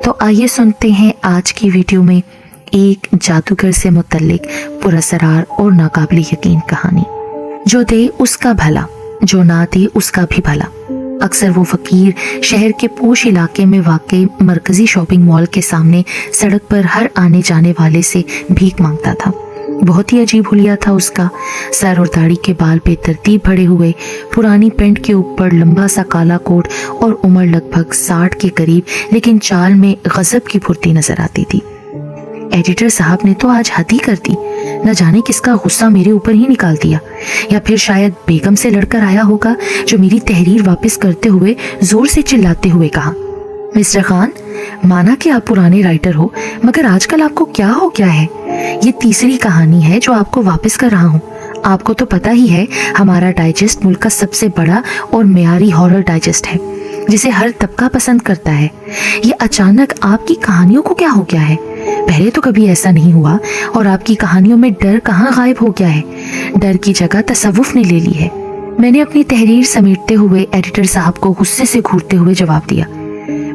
तो आइए सुनते हैं आज की वीडियो में एक जादूगर से मुतल्लिक पुरअसरार और नाकाबिल यकीन कहानी। जो दे उसका भला, जो ना दे उसका भी भला। अक्सर वो फकीर शहर के पोश इलाके में वाक़ई मरकजी शॉपिंग मॉल के सामने सड़क पर हर आने जाने वाले से भीख मांगता था। बहुत ही अजीब हुलिया था उसका। सर और दाढ़ी के बाल बेतरतीब भरे हुए, पुरानी पैंट के ऊपर लंबा सा काला कोट और उम्र लगभग 60 के करीब, लेकिन चाल में गजब की फुर्ती नजर आती थी। एडिटर साहब ने तो आज हद ही कर दी। न जाने किसका गुस्सा मेरे ऊपर ही निकाल दिया, या फिर शायद बेगम से लड़कर आया होगा, जो मेरी तहरीर वापस करते हुए जोर से चिल्लाते हुए कहा, मिस्टर खान, माना कि आप पुराने राइटर हो, मगर आजकल आपको क्या हो गया है? ये तीसरी कहानी है जो आपको वापस कर रहा हूँ। आपको तो पता ही है, हमारा डाइजेस्ट मुल्क का सबसे बड़ा और मेयारी हॉरर डाइजेस्ट है, जिसे हर तबका पसंद करता है। ये अचानक आपकी कहानियों को क्या हो गया है? पहले तो कभी ऐसा नहीं हुआ, और आपकी कहानियों में डर कहाँ गायब हो गया है? डर की जगह तसव्वुफ ने ले ली है। मैंने अपनी तहरीर समेटते हुए एडिटर साहब को गुस्से से घूरते हुए जवाब दिया,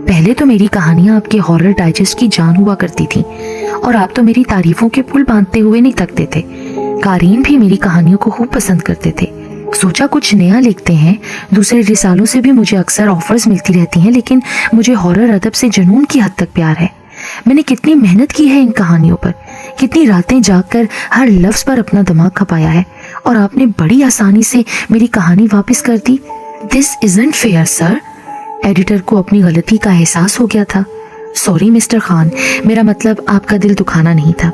पहले तो मेरी कहानियां आपके हॉरर डाइजेस्ट की जान हुआ करती थी, और आप तो मेरी तारीफों के पुल बांधते हुए नहीं थकते थे। कारीन भी मेरी कहानियों को खूब पसंद करते थे। सोचा कुछ नया लिखते हैं। दूसरे रिसालों से भी मुझे अक्सर ऑफर्स मिलती रहती हैं, लेकिन मुझे हॉरर अदब से जुनून की हद तक प्यार है। मैंने कितनी मेहनत की है इन कहानियों पर, कितनी रातें जागकर हर लफ्ज पर अपना दिमाग खपाया है, और आपने बड़ी आसानी से मेरी कहानी वापस कर दी। This isn't fair sir. Editor को अपनी गलती का एहसास हो गया था। सॉरी मिस्टर खान, मेरा मतलब आपका दिल दुखाना नहीं था।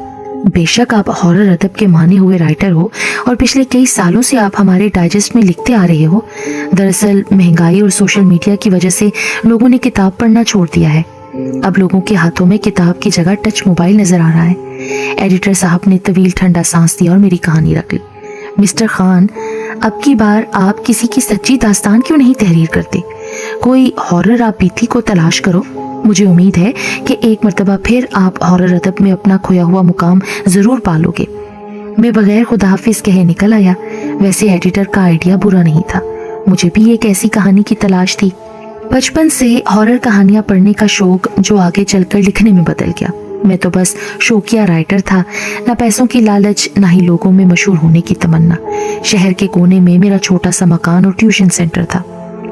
बेशक आप हॉरर अदब के माने हुए राइटर हो, और पिछले कई सालों से आप हमारे डाइजेस्ट में लिखते आ रहे हो। दरअसल महंगाई और सोशल मीडिया की वजह से लोगों ने किताब पढ़ना छोड़ दिया है। अब लोगों के हाथों में किताब की जगह टच मोबाइल नजर आ रहा है। एडिटर साहब ने तवील ठंडा सांस दिया और मेरी कहानी रख ली। मिस्टर खान, अब की बार आप किसी की सच्ची दास्तान क्यों नहीं तहरीर करते? कोई हॉरर आप बीती को तलाश करो। मुझे उम्मीद है कि एक मर्तबा फिर आप हॉरर अदब में अपना खोया हुआ मुकाम जरूर पालोगे। मैं बगैर खुदाहाफिज कहे निकल आया। वैसे एडिटर का आइडिया बुरा नहीं था, मुझे भी एक ऐसी कहानी की तलाश थी। बचपन से हॉरर कहानियां पढ़ने का शौक जो आगे चलकर लिखने में बदल गया। मैं तो बस शौकिया राइटर था, ना पैसों की लालच, ना ही लोगों में मशहूर होने की तमन्ना। शहर के कोने में मेरा छोटा सा मकान और ट्यूशन सेंटर था।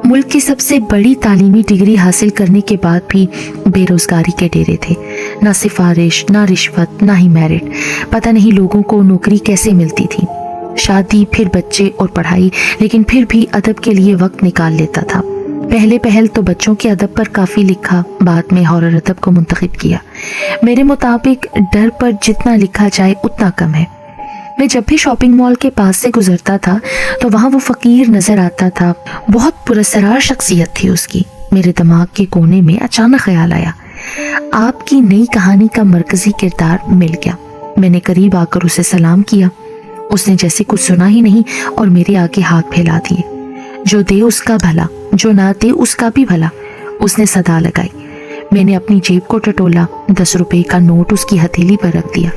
मुल्क की सबसे बड़ी तालीमी डिग्री हासिल करने के बाद भी बेरोजगारी के डेरे थे। ना सिफारिश, ना रिश्वत, ना ही मेरिट। पता नहीं लोगों को नौकरी कैसे मिलती थी। शादी, फिर बच्चे और पढ़ाई, लेकिन फिर भी अदब के लिए वक्त निकाल लेता था। पहले पहल तो बच्चों के अदब पर काफ़ी लिखा, बाद में हॉरर अदब को मुंतखब किया। मेरे मुताबिक डर पर जितना लिखा जाए उतना कम है। मैं जब भी शॉपिंग मॉल के पास से गुजरता था तो वहाँ वो फकीर नजर आता था। बहुत पुरअसरार शख्सियत थी उसकी। मेरे दिमाग के कोने में अचानक ख्याल आया, आपकी नई कहानी का मरकजी किरदार मिल गया। मैंने करीब आकर उसे सलाम किया। उसने जैसे कुछ सुना ही नहीं और मेरे आगे हाथ फैला दिए। जो दे उसका भला, जो ना दे उसका भी भला, उसने सदा लगाई। मैंने अपनी जेब को टटोला, 10 रुपए का नोट उसकी हथेली पर रख दिया।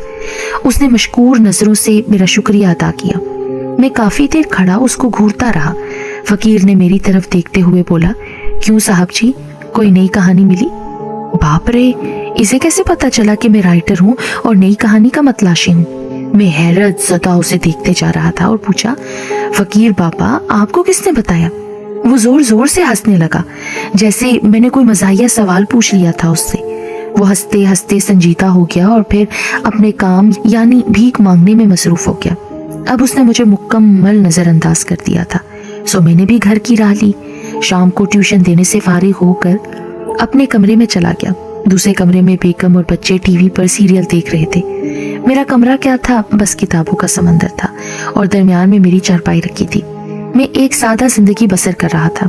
उसने मशकूर नजरों से मेरा शुक्रिया अदा किया। मैं काफी देर खड़ा उसको घूरता रहा। फकीर ने मेरी तरफ देखते हुए बोला, क्यों साहब जी, कोई नई कहानी मिली? बाप रे, इसे कैसे पता चला कि मैं राइटर हूँ और नई कहानी का मतलाशी हूँ? मैं हैरत ज़दा उसे देखते जा रहा था और पूछा, फकीर बाबा, आपको किसने बताया? वो जोर जोर से हंसने लगा, जैसे मैंने कोई मज़ाहिया सवाल पूछ लिया था उससे। वो हंसते हंसते संजीदा हो गया और फिर अपने काम यानी भीख मांगने में मसरूफ हो गया। अब उसने मुझे मुकम्मल नजरअंदाज कर दिया था, सो मैंने भी घर की राह ली। शाम को ट्यूशन देने से फारिग होकर अपने कमरे में चला गया। दूसरे कमरे में बेगम और बच्चे टीवी पर सीरियल देख रहे थे। मेरा कमरा क्या था, बस किताबों का समंदर था, और दरमियान में मेरी चारपाई रखी थी। मैं एक सादा जिंदगी बसर कर रहा था।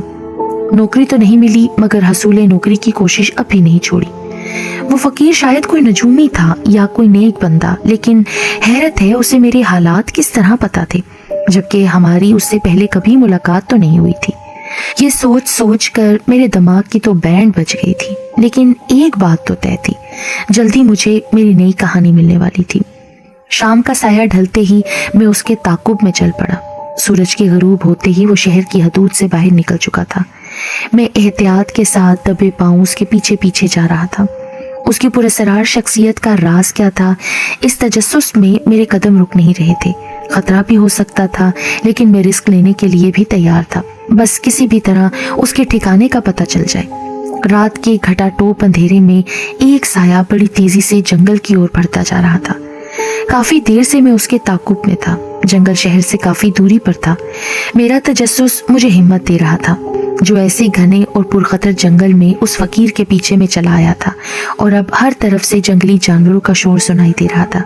नौकरी तो नहीं मिली, मगर हसूले नौकरी की कोशिश अब भी नहीं छोड़ी। वो फकीर शायद कोई नजूमी था या कोई नेक बंदा, लेकिन हैरत है उसे मेरे हालात किस तरह पता थे, जबकि हमारी उससे पहले कभी मुलाकात तो नहीं हुई थी। ये सोच सोच कर मेरे दिमाग की तो बैंड बज गई थी। लेकिन एक बात तो तय थी, जल्दी मुझे मेरी नई कहानी मिलने वाली थी। शाम का साया ढलते ही मैं उसके ताकुब में चल पड़ा। सूरज के गरूब होते ही वो शहर की हदूद से बाहर निकल चुका था। मैं एहतियात के साथ दबे पांव उसके पीछे पीछे जा रहा था। उसकी पुरस्कार शख्सियत का राज क्या था, इस तजस्सुस में मेरे कदम रुक नहीं रहे थे। खतरा भी हो सकता था, लेकिन मैं रिस्क लेने के लिए भी तैयार था, बस किसी भी तरह उसके ठिकाने का पता चल जाए। रात के घटाटोप अंधेरे में एक साया बड़ी तेजी से जंगल की ओर बढ़ता जा रहा था। काफी देर से मैं उसके ताकुब में था। जंगल शहर से काफी दूरी पर था। मेरा तजस्सुस मुझे हिम्मत दे रहा था, जो ऐसे घने और पुरखतर जंगल में उस फकीर के पीछे में चला आया था, और अब हर तरफ से जंगली जानवरों का शोर सुनाई दे रहा था।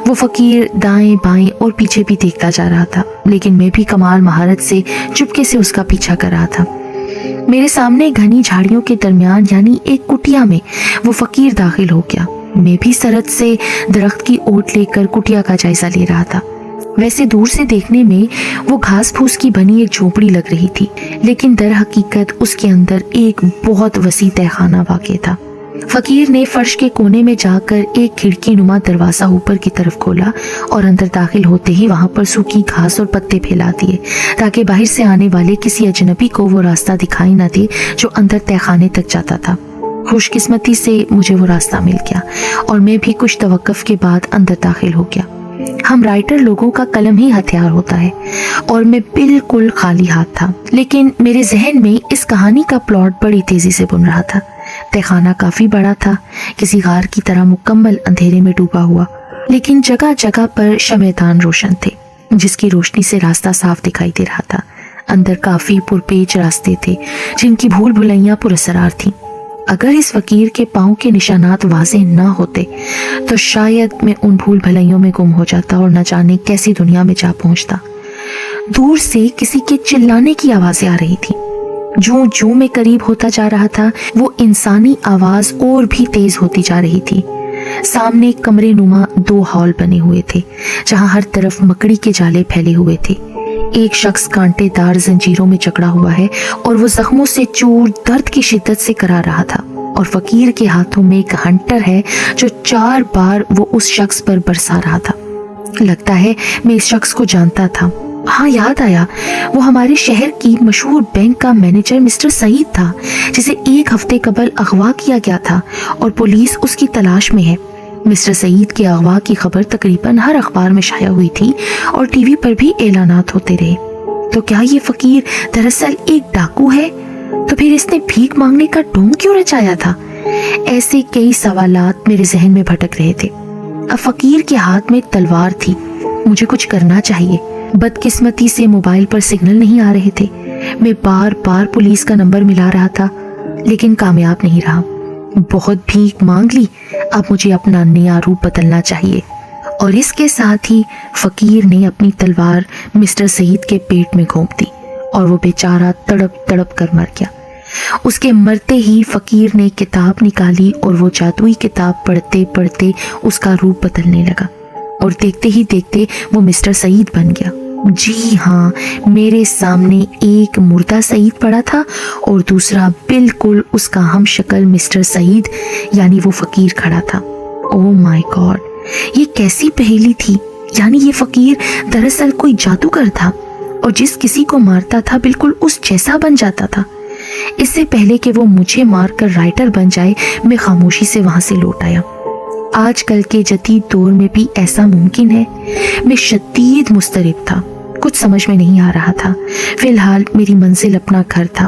वो फकीर दाएं बाएं और पीछे भी देखता जा रहा था, लेकिन मैं भी कमाल महारत से चुपके से उसका पीछा कर रहा था। मेरे सामने घनी झाड़ियों के दरमियान यानी एक कुटिया में वो फकीर दाखिल हो गया। मैं भी सरहद से दरख्त की ओट लेकर कुटिया का जायजा ले रहा था। वैसे दूर से देखने में वो घास फूस की बनी एक झोपड़ी लग रही थी, लेकिन दर हकीकत उसके अंदर एक बहुत वसी तहखाना वाक़ था। फकीर ने फर्श के कोने में जाकर एक खिड़की नुमा दरवाजा ऊपर की तरफ खोला और अंदर दाखिल होते ही वहां पर सूखी घास और पत्ते फैला दिए, ताकि बाहर से आने वाले किसी अजनबी को वो रास्ता दिखाई न दे जो अंदर तहखाने तक जाता था। खुशकिस्मती से मुझे वो रास्ता मिल गया और मैं भी कुछ तवक्कुफ के बाद अंदर दाखिल हो गया। हम राइटर लोगों का कलम ही हथियार होता है, और मैं बिल्कुल खाली हाथ था, लेकिन मेरे जहन में इस कहानी का प्लॉट बड़ी तेजी से बुन रहा था। तहखाना काफी बड़ा था, किसी गार की तरह मुकम्मल अंधेरे में डूबा हुआ, लेकिन जगह जगह पर शमएदान रोशन थे, जिसकी रोशनी से रास्ता साफ दिखाई दे रहा था। अंदर काफी पुरपेच रास्ते थे, जिनकी भूल भुलैयां पुरस्कार थीं। अगर इस फकीर के पांव के निशानात वाज़ेह ना होते तो शायद मैं उन भूल भलाइयों में गुम हो जाता और न जाने कैसी दुनिया में जा पहुंचता। दूर से किसी के चिल्लाने की आवाजें आ रही थी। जो जो मैं करीब होता जा रहा था, वो इंसानी आवाज और भी तेज होती जा रही थी। सामने कमरे नुमा 2 हॉल बने हुए थे, जहां हर तरफ मकड़ी के जाले फैले हुए थे। एक शख्स कांटेदार जंजीरों में जकड़ा हुआ है और वो जख्मों से चूर दर्द की शिद्दत से करा रहा था, और फकीर के हाथों में एक हंटर है जो 4 बार वो उस शख्स पर बरसा रहा था। लगता है मैं इस शख्स को जानता था। हाँ, याद आया, वो हमारे शहर की मशहूर बैंक का मैनेजर मिस्टर सईद था, जिसे 1 हफ्ते कबल अगवा किया गया था और पुलिस उसकी तलाश में है। मिस्टर सईद के अगवा की खबर तकरीबन हर अखबार में शाया हुई थी और टीवी पर भी ऐलानात होते रहे। तो क्या ये फकीर दरअसल एक डाकू है? तो फिर इसने भीख मांगने का ढोंग क्यों रचाया था? ऐसे कई सवालात मेरे जहन में भटक रहे थे। अब फकीर के हाथ में तलवार थी, मुझे कुछ करना चाहिए। बदकिस्मती से मोबाइल पर सिग्नल नहीं आ रहे थे। मैं बार बार पुलिस का नंबर मिला रहा था, लेकिन कामयाब नहीं रहा। बहुत भीख मांग ली, अब मुझे अपना नया रूप बदलना चाहिए। और इसके साथ ही फकीर ने अपनी तलवार मिस्टर सईद के पेट में घोंप दी और वो बेचारा तड़प तड़प कर मर गया। उसके मरते ही फकीर ने किताब निकाली और वो जादुई किताब पढ़ते पढ़ते उसका रूप बदलने लगा, और देखते ही देखते वो मिस्टर सईद बन गया। जी हाँ, मेरे सामने एक मुर्दा सईद पड़ा था और दूसरा बिल्कुल उसका हम शक्ल मिस्टर सईद यानी वो फकीर खड़ा था। ओह माय गॉड, ये कैसी पहेली थी। यानी ये फकीर दरअसल कोई जादूगर था और जिस किसी को मारता था बिल्कुल उस जैसा बन जाता था। इससे पहले कि वो मुझे मारकर राइटर बन जाए, मैं खामोशी से वहां से लौट आया। आजकल के जदीद दौर में भी ऐसा मुमकिन है? मैं शदीद मुस्तरिब था, कुछ समझ में नहीं आ रहा था। फिलहाल मेरी मंजिल अपना घर था।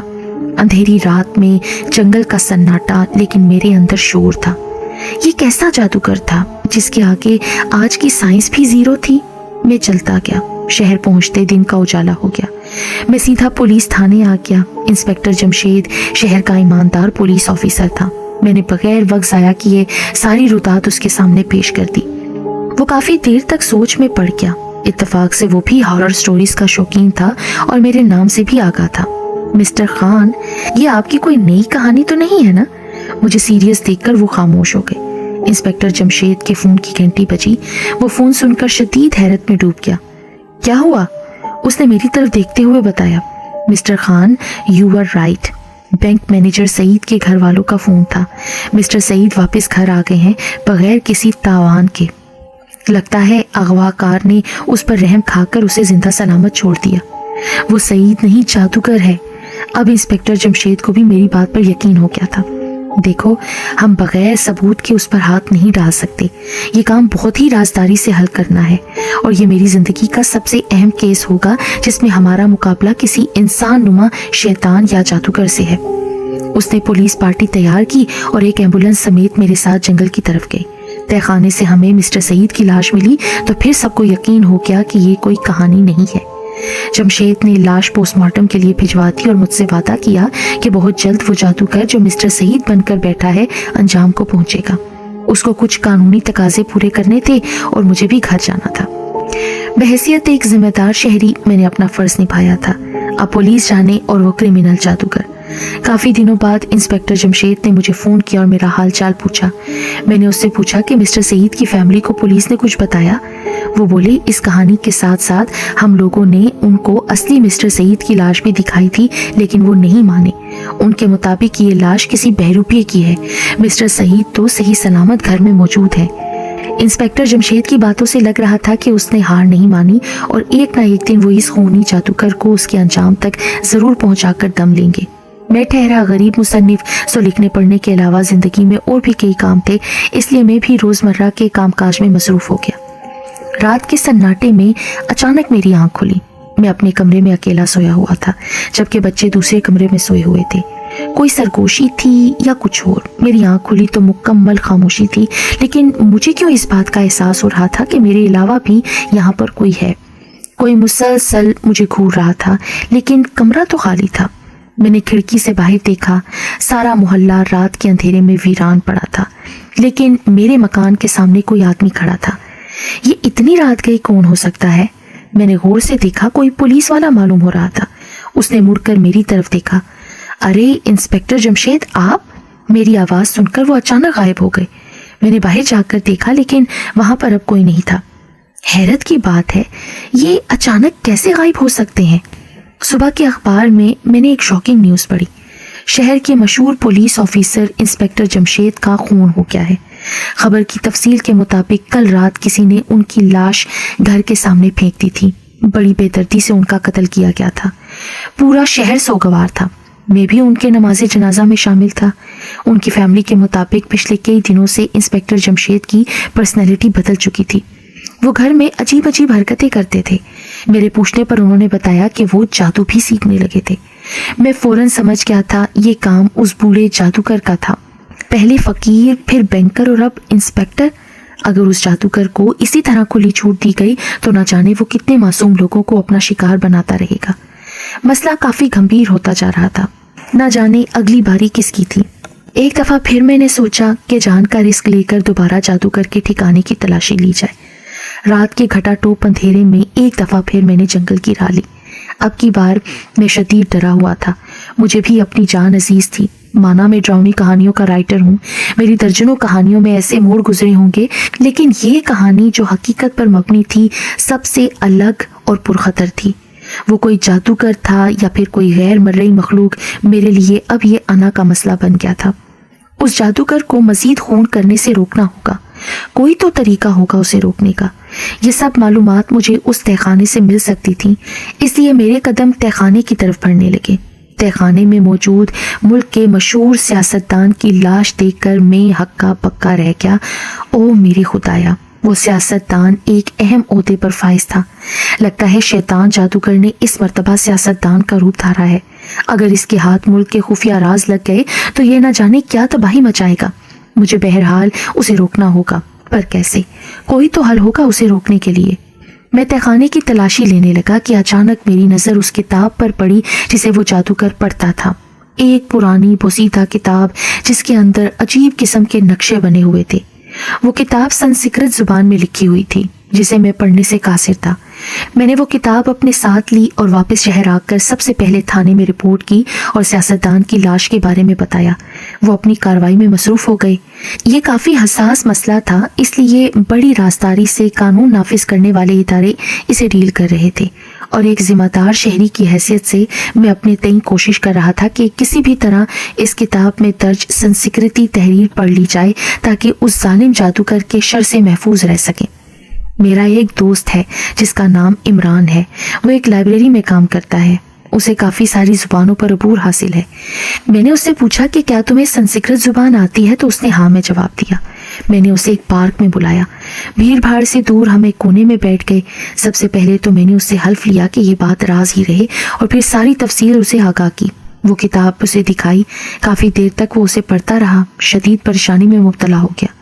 अंधेरी रात में जंगल का सन्नाटा, लेकिन मेरे अंदर शोर था। ये कैसा जादूगर था जिसके आगे आज की साइंस भी जीरो थी? मैं चलता गया। शहर पहुंचते दिन का उजाला हो गया। मैं सीधा पुलिस थाने आ गया। इंस्पेक्टर जमशेद शहर का ईमानदार पुलिस ऑफिसर था। मैंने बगैर वक्त जाया किए सारी रुदात उसके सामने पेश कर दी। वो काफी देर तक सोच में पड़ गया। इत्तेफाक से वो भी हॉरर स्टोरीज का शौकीन था और मेरे नाम से भी आगा था। मिस्टर खान, ये आपकी कोई नई कहानी तो नहीं है ना? मुझे सीरियस देखकर वो खामोश हो गए। इंस्पेक्टर जमशेद के फोन की घंटी बजी। वो फोन सुनकर शदीद हैरत में डूब गया। क्या हुआ? उसने मेरी तरफ देखते हुए बताया। Mister Khan, you are right. Bank manager Saeed के घर वालों का फोन था। मिस्टर सईद वापस घर आ गए हैं बगैर किसी तावान के। लगता है अगवाकार ने उस पर रहम खाकर उसे जिंदा सलामत छोड़ दिया। वो सईद नहीं, जादूगर है। अब इंस्पेक्टर जमशेद को भी मेरी बात पर यकीन हो गया था। देखो, हम बगैर सबूत के उस पर हाथ नहीं डाल सकते। ये काम बहुत ही राजदारी से हल करना है और ये मेरी जिंदगी का सबसे अहम केस होगा जिसमें हमारा मुकाबला किसी इंसान नुमा शैतान या जादूगर से है। उसने पुलिस पार्टी तैयार की और एक एम्बुलेंस समेत मेरे साथ जंगल की तरफ गई। तहखाने से हमें मिस्टर सईद की लाश मिली तो फिर सबको यकीन हो गया कि ये कोई कहानी नहीं है। जमशेद ने लाश पोस्टमार्टम के लिए भिजवा दी और मुझसे वादा किया कि बहुत जल्द वो जादूगर जो मिस्टर सईद बनकर बैठा है अंजाम को पहुंचेगा। उसको कुछ कानूनी तकाजे पूरे करने थे और मुझे भी घर जाना था। बहैसियत एक जिम्मेदार शहरी मैंने अपना फर्ज निभाया था। अब पुलिस जाने और वो क्रिमिनल जादूगर। काफी दिनों बाद इंस्पेक्टर जमशेद ने मुझे फोन किया और मेरा हाल चाल पूछा। मैंने उससे पूछा कि मिस्टर सईद की फैमिली को पुलिस ने कुछ बताया। वो बोले, इस कहानी के साथ साथ हम लोगों ने उनको असली मिस्टर सईद की लाश भी दिखाई थी, लेकिन वो नहीं माने। उनके मुताबिक ये लाश किसी बहरूपिये की है। मिस्टर सईद तो सही सलामत घर में मौजूद है। इंस्पेक्टर जमशेद की बातों से लग रहा था कि उसने हार नहीं मानी और एक ना एक दिन वो इस खूनी जादूगर को उसके अंजाम तक जरूर पहुंचाकर दम लेंगे। मैं ठहरा गरीब मुसन्निफ, सो लिखने पढ़ने के अलावा जिंदगी में और भी कई काम थे, इसलिए मैं भी रोजमर्रा के कामकाज में मसरूफ हो गया। रात के सन्नाटे में अचानक मेरी आंख खुली। मैं अपने कमरे में अकेला सोया हुआ था, जबकि बच्चे दूसरे कमरे में सोए हुए थे। कोई सरगोशी थी या कुछ और। मेरी आंख खुली तो मुकम्मल खामोशी थी, लेकिन मुझे क्यों इस बात का एहसास हो रहा था कि मेरे अलावा भी यहाँ पर कोई है। कोई मुसलसल मुझे घूर रहा था, लेकिन कमरा तो खाली था। मैंने खिड़की से बाहर देखा। सारा मोहल्ला रात के अंधेरे में वीरान पड़ा था, लेकिन मेरे मकान के सामने कोई आदमी खड़ा था। ये इतनी रात गई कौन हो सकता है? मैंने गौर से देखा, कोई पुलिस वाला मालूम हो रहा था। उसने मुड़कर मेरी तरफ देखा। अरे इंस्पेक्टर जमशेद, आप? मेरी आवाज सुनकर वो अचानक गायब हो गए। मैंने बाहर जाकर देखा, लेकिन वहां पर अब कोई नहीं था। हैरत की बात है, ये अचानक कैसे गायब हो सकते हैं? सुबह के अखबार में मैंने एक शॉकिंग न्यूज़ पढ़ी। शहर के मशहूर पुलिस ऑफिसर इंस्पेक्टर जमशेद का खून हो गया है। खबर की तफसील के मुताबिक कल रात किसी ने उनकी लाश घर के सामने फेंक दी थी। बड़ी बेदर्दी से उनका कत्ल किया गया था। पूरा शहर सोगवार था। मैं भी उनके नमाज़े जनाजा में शामिल था। उनकी फैमिली के मुताबिक पिछले कई दिनों से इंस्पेक्टर जमशेद की पर्सनैलिटी बदल चुकी थी। वो घर में अजीब अजीब हरकतें करते थे। मेरे पूछने पर उन्होंने बताया कि वो जादू भी सीखने लगे थे। मैं फौरन समझ गया था ये काम उस बूढ़े जादूगर का था। पहले फकीर, फिर बैंकर और अब इंस्पेक्टर। अगर उस जादूगर को इसी तरह खुली छूट दी गई तो न जाने वो कितने मासूम लोगों को अपना शिकार बनाता रहेगा। मसला काफी गंभीर होता जा रहा था। न जाने अगली बारी किसकी थी। एक दफा फिर मैंने सोचा कि जान का रिस्क लेकर दोबारा जादूगर के ठिकाने की तलाशी ली जाए। रात के घटाटोप अंधेरे में एक दफा फिर मैंने जंगल की राह ली। अब की बार मैं शदीद डरा हुआ था। मुझे भी अपनी जान अजीज थी। माना मैं ड्राउनी कहानियों का राइटर हूँ, मेरी दर्जनों कहानियों में ऐसे मोड़ गुजरे होंगे, लेकिन ये कहानी जो हकीकत पर मबनी थी सबसे अलग और पुरखतर थी। वो कोई जादूगर था या फिर कोई गैर मर्ई मखलूक, मेरे लिए अब ये अना का मसला बन गया था। उस जादूगर को मजीद खून करने से रोकना होगा। कोई तो तरीका होगा उसे रोकने का। ये सब मालूमात मुझे उस तहखाने से मिल सकती थी, इसलिए मेरे कदम तहखाने की तरफ बढ़ने लगे। तहखाने में मौजूद मुल्क के मशहूर सियासतदान की लाश देखकर मैं हक्का पक्का रह गया। ओ मेरी खुदाया, वो सियासतदान एक अहम ओहदे पर फाइज था। लगता है शैतान जादूगर ने इस मर्तबा सियासतदान का रूप धारा है। अगर इसके हाथ मुल्क के खुफिया राज लग गए तो ये न जाने क्या तबाही मचाएगा। मुझे बहरहाल उसे रोकना होगा, पर कैसे? कोई तो हल होगा उसे रोकने के लिए। मैं तहखाने की तलाशी लेने लगा कि अचानक मेरी नज़र उस किताब पर पड़ी जिसे वो जादूगर पढ़ता था। एक पुरानी बोसीदा किताब जिसके अंदर अजीब किस्म के नक्शे बने हुए थे। वो किताब संस्कृत जुबान में लिखी हुई थी, जिसे मैं पढ़ने से कासिर था। मैंने वो किताब अपने साथ ली और वापस शहर आकर सबसे पहले थाने में रिपोर्ट की और सियासतदान की लाश के बारे में बताया। वो अपनी कार्रवाई में मसरूफ हो गए। ये काफ़ी हसास मसला था, इसलिए बड़ी राजदारी से कानून नाफिज करने वाले इदारे इसे डील कर रहे थे और एक जिम्मेदार शहरी की हैसियत से मैं अपने तय कोशिश कर रहा था कि किसी भी तरह इस किताब में दर्ज संस्कृति तहरीर पढ़ ली जाए ताकि उस जालिम जादूगर के शर से महफूज रह सके। मेरा एक दोस्त है जिसका नाम इमरान है। वो एक लाइब्रेरी में काम करता है। उसे काफ़ी सारी ज़ुबानों पर अबूर हासिल है। मैंने उससे पूछा कि क्या तुम्हें संस्कृत ज़ुबान आती है, तो उसने हाँ में जवाब दिया। मैंने उसे एक पार्क में बुलाया। भीड़ भाड़ से दूर हम एक कोने में बैठ गए। सबसे पहले तो मैंने उससे हल्फ लिया कि ये बात राज ही रहे, और फिर सारी तफसील उसे आगाह की। वो किताब उसे दिखाई। काफ़ी देर तक वो उसे पढ़ता रहा। शदीद परेशानी में मुब्तला हो गया।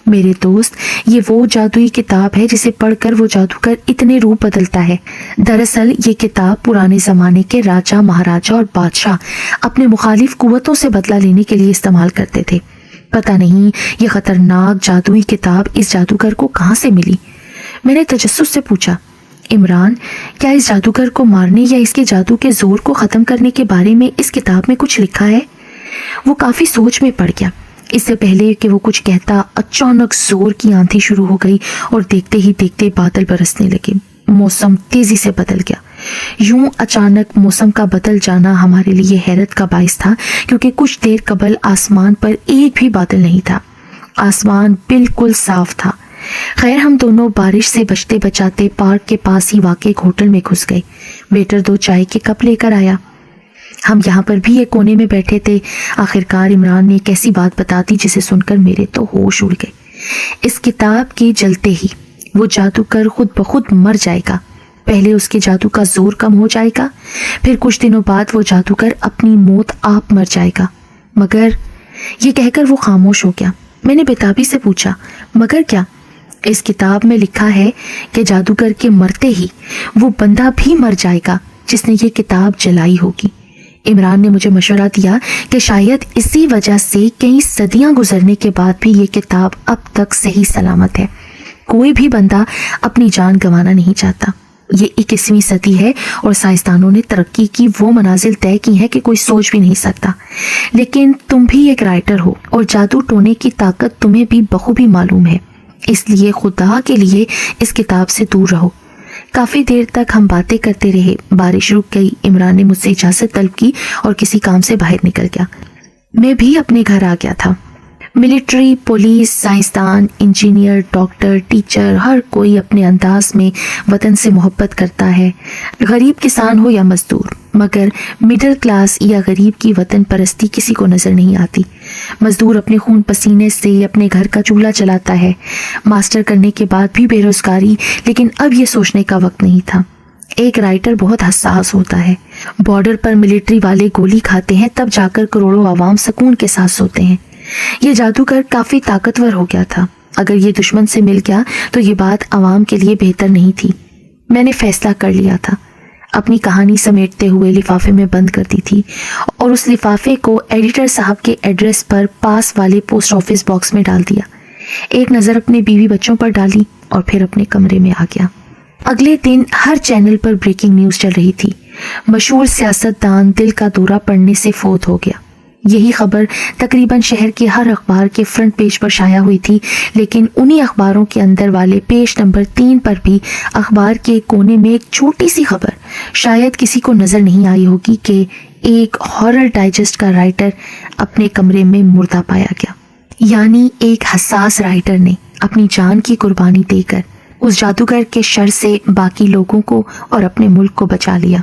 मेरे दोस्त, ये वो जादुई किताब है जिसे पढ़कर वो जादूगर इतने रूप बदलता है। दरअसल ये किताब पुराने ज़माने के राजा, महाराजा और बादशाह अपने मुखालिफ कुव्वतों से बदला लेने के लिए इस्तेमाल करते थे। पता नहीं ये खतरनाक जादुई किताब इस जादूगर को कहाँ से मिली। मैंने तजस्सुस से पूछा, इमरान, क्या इस जादूगर को मारने या इसके जादू के जोर को ख़त्म करने के बारे में इस किताब में कुछ लिखा है? वो काफ़ी सोच में पड़ गया। इससे पहले कि वो कुछ कहता, अचानक जोर की आंधी शुरू हो गई और देखते ही देखते बादल बरसने लगे। मौसम तेजी से बदल गया। यूं अचानक मौसम का बदल जाना हमारे लिए हैरत का बाइस था, क्योंकि कुछ देर कबल आसमान पर एक भी बादल नहीं था। आसमान बिल्कुल साफ था। खैर, हम दोनों बारिश से बचते बचाते पार्क के पास ही वाक़े एक होटल में घुस गए। वेटर 2 चाय के कप लेकर आया। हम यहाँ पर भी एक कोने में बैठे थे। आखिरकार इमरान ने एक ऐसी बात बता दी जिसे सुनकर मेरे तो होश उड़ गए। इस किताब के जलते ही वो जादूगर खुद ब खुद मर जाएगा। पहले उसके जादू का जोर कम हो जाएगा, फिर कुछ दिनों बाद वो जादूगर अपनी मौत आप मर जाएगा। मगर ये कहकर वो खामोश हो गया। मैंने बेताबी से पूछा, मगर क्या? इस किताब में लिखा है कि जादूगर के मरते ही वो बंदा भी मर जाएगा जिसने ये किताब जलाई होगी। इमरान ने मुझे मशवरा दिया कि शायद इसी वजह से कई सदियां गुजरने के बाद भी ये किताब अब तक सही सलामत है। कोई भी बंदा अपनी जान गंवाना नहीं चाहता। ये 21वीं सदी है और साइंसदानों ने तरक्की की वो मनाजिल तय की हैं कि कोई सोच भी नहीं सकता। लेकिन तुम भी एक राइटर हो और जादू टोने की ताकत तुम्हें भी बखूबी मालूम है, इसलिए खुदा के लिए इस किताब से दूर रहो। काफ़ी देर तक हम बातें करते रहे। बारिश रुक गई। इमरान ने मुझसे इजाज़त तलब की और किसी काम से बाहर निकल गया। मैं भी अपने घर आ गया था। मिलिट्री, पुलिस, साइंसदान, इंजीनियर, डॉक्टर, टीचर, हर कोई अपने अंदाज में वतन से मोहब्बत करता है। गरीब किसान हो या मजदूर, मगर मिडिल क्लास या गरीब की वतन परस्ती किसी को नज़र नहीं आती। मजदूर अपने खून पसीने से अपने घर का चूल्हा चलाता है। मास्टर करने के बाद भी बेरोजगारी, लेकिन अब ये सोचने का वक्त नहीं था। एक राइटर बहुत हसास होता है। बॉर्डर पर मिलिट्री वाले गोली खाते हैं, तब जाकर करोड़ों आवाम सुकून के साथ सोते हैं। ये जादूगर काफ़ी ताकतवर हो गया था। अगर ये दुश्मन से मिल गया तो ये बात आवाम के लिए बेहतर नहीं थी। मैंने फैसला कर लिया था। अपनी कहानी समेटते हुए लिफाफे में बंद कर दी थी और उस लिफाफे को एडिटर साहब के एड्रेस पर पास वाले पोस्ट ऑफिस बॉक्स में डाल दिया। एक नज़र अपने बीवी बच्चों पर डाली और फिर अपने कमरे में आ गया। अगले दिन हर चैनल पर ब्रेकिंग न्यूज़ चल रही थी। मशहूर सियासतदान दिल का दौरा पड़ने से फौत हो गया। यही खबर तकरीबन शहर के हर अखबार के फ्रंट पेज पर शाया हुई थी, लेकिन उन्हीं अखबारों के अंदर वाले पेज नंबर 3 पर भी अखबार के कोने में एक छोटी सी खबर शायद किसी को नज़र नहीं आई होगी कि एक हॉरर डाइजेस्ट का राइटर अपने कमरे में मुर्दा पाया गया। यानी एक हसास राइटर ने अपनी जान की कुर्बानी देकर उस जादूगर के शर से बाकी लोगों को और अपने मुल्क को बचा लिया।